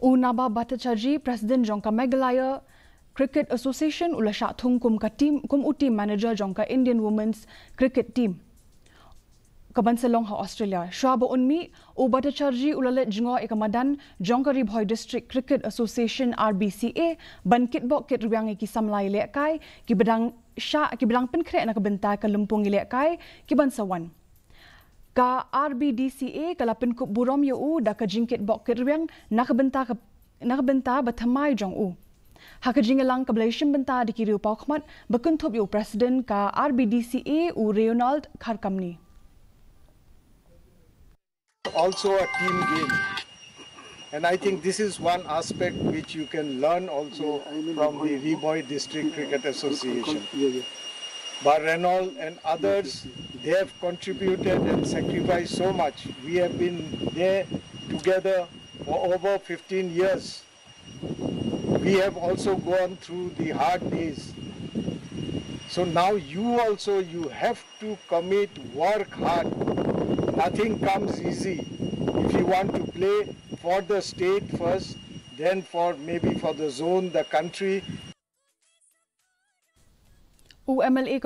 Naba Bhattacharjee, President Jongka Meghalaya Cricket Association ula Shah Thung kum team manager Jongka Indian Women's Cricket Team. Kabansalong ha Australia. Shah bo unmi Bhattacharjee ulalet jingo ekamadan Jongka Ribhoi District Cricket Association RBCA bankit bok kit riang ki samlai Ïalehkai ki bedang Shah ki bedang penkre na kebentai ke Lempung Ïalehkai ki bansawan. Ka RBDCA kala penkup burom yu da ka jingkit bok kit riang na kebenta bathamai jong u. Ha ka jingelang ka Malaysian benta di kiri upau khmat bekuntup yu President ka RBDCA Ronald Kharkamni. Also a team game, and I think this is one aspect which you can learn also from the Ribhoi District Cricket Association. But Renault and others, they have contributed and sacrificed so much. We have been there together for over 15 years. We have also gone through the hard days. So now you have to commit, work hard. Nothing comes easy. If you want to play for the state first, then maybe for the zone, the country. MLA